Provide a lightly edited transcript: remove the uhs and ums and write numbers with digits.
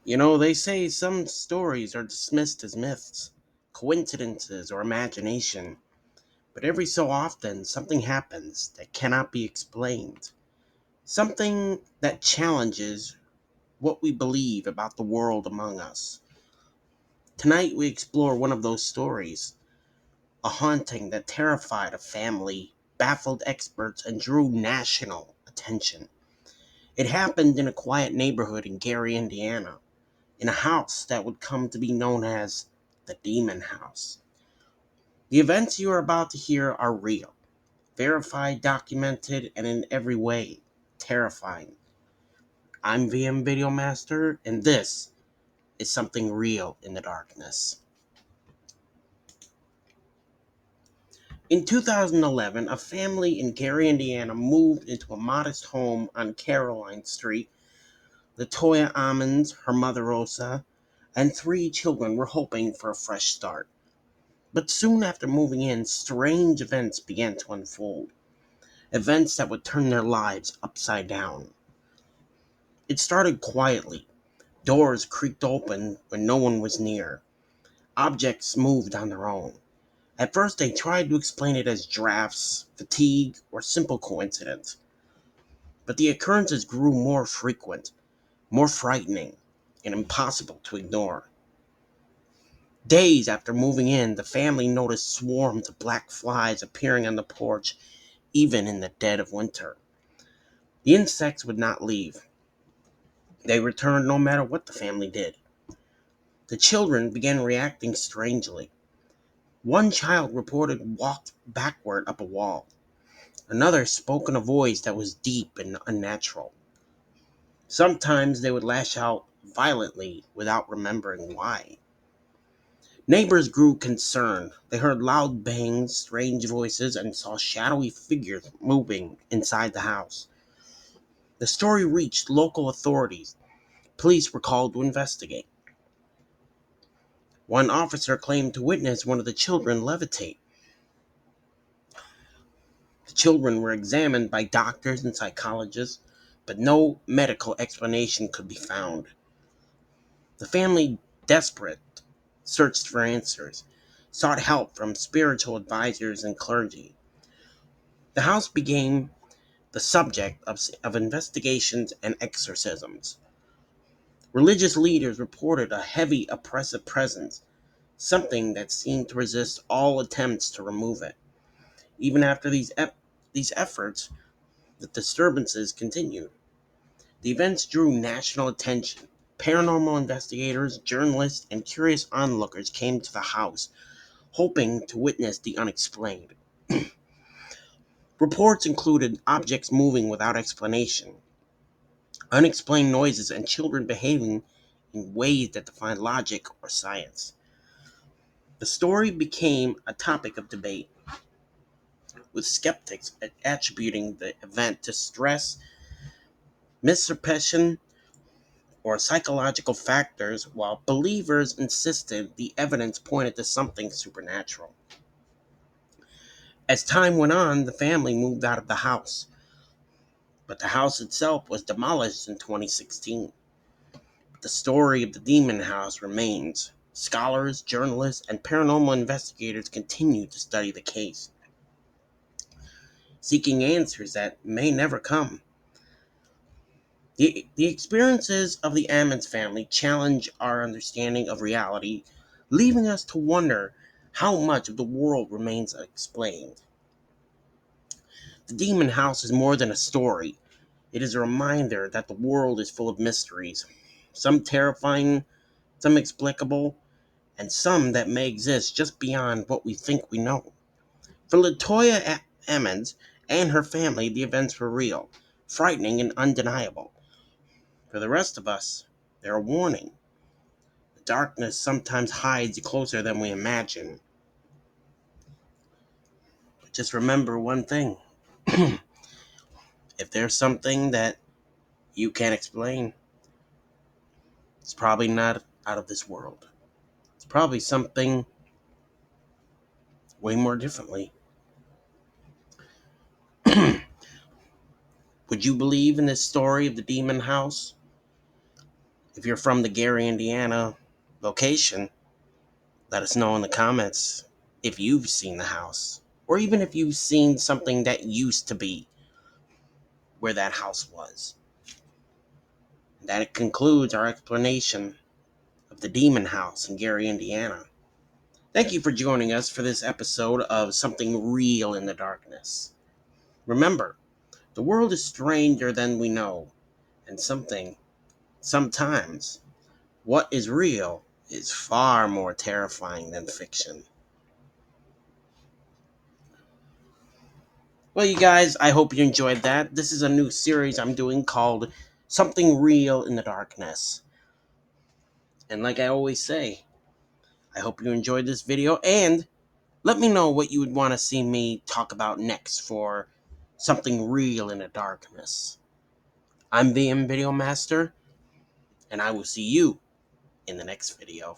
They say some stories are dismissed as myths, coincidences, or imagination, but every so often something happens that cannot be explained. Something that challenges what we believe about the world among us. Tonight we explore one of those stories, a haunting that terrified a family, baffled experts, and drew national attention. It happened in a quiet neighborhood in Gary, Indiana, in a house that would come to be known as the Demon House. The events you are about to hear are real, verified, documented, and in every way terrifying. I'm VM Video Master, and this is something real in the darkness. In 2011, a family in Gary, Indiana moved into a modest home on Caroline Street. Latoya Ammons, her mother Rosa, and three children were hoping for a fresh start. But soon after moving in, strange events began to unfold. Events that would turn their lives upside down. It started quietly. Doors creaked open when no one was near. Objects moved on their own. At first, they tried to explain it as drafts, fatigue, or simple coincidence. But the occurrences grew more frequent, more frightening, and impossible to ignore. Days after moving in, the family noticed swarms of black flies appearing on the porch, even in the dead of winter. The insects would not leave. They returned no matter what the family did. The children began reacting strangely. One child reported walked backward up a wall. Another spoke in a voice that was deep and unnatural. Sometimes they would lash out violently without remembering why. Neighbors grew concerned. They heard loud bangs, strange voices, and saw shadowy figures moving inside the house. The story reached local authorities. Police were called to investigate. One officer claimed to witness one of the children levitate. The children were examined by doctors and psychologists, but no medical explanation could be found. The family, desperate, searched for answers, sought help from spiritual advisors and clergy. The house became the subject of investigations and exorcisms. Religious leaders reported a heavy, oppressive presence, something that seemed to resist all attempts to remove it. Even after these efforts, the disturbances continued. The events drew national attention. Paranormal investigators, journalists, and curious onlookers came to the house, hoping to witness the unexplained. Reports included objects moving without explanation, unexplained noises, and children behaving in ways that defy logic or science. The story became a topic of debate, with skeptics attributing the event to stress, misperception, or psychological factors, while believers insisted the evidence pointed to something supernatural. As time went on, the family moved out of the house, but the house itself was demolished in 2016. The story of the Demon House remains. Scholars, journalists, and paranormal investigators continue to study the case, seeking answers that may never come. The experiences of the Ammons family challenge our understanding of reality, leaving us to wonder how much of the world remains unexplained. The Demon House is more than a story. It is a reminder that the world is full of mysteries, some terrifying, some explicable, and some that may exist just beyond what we think we know. For Latoya Ammons and her family, the events were real, frightening, and undeniable. For the rest of us, they're a warning. The darkness sometimes hides closer than we imagine. But just remember one thing. If there's something that you can't explain, it's probably not out of this world. It's probably something way more differently. Would you believe in this story of the demon house? If you're from the Gary, Indiana location, let us know in the comments if you've seen the house, or even if you've seen something that used to be where that house was. That concludes our explanation of the Demon House in Gary, Indiana. Thank you for joining us for this episode of Something Real in the Darkness. Remember, the world is stranger than we know, and sometimes, what is real is far more terrifying than fiction. Well, you guys, I hope you enjoyed that. This is a new series I'm doing called Something Real in the Darkness. And like I always say, I hope you enjoyed this video, and let me know what you would want to see me talk about next for Something Real in the Darkness. I'm VM Video Master, and I will see you in the next video.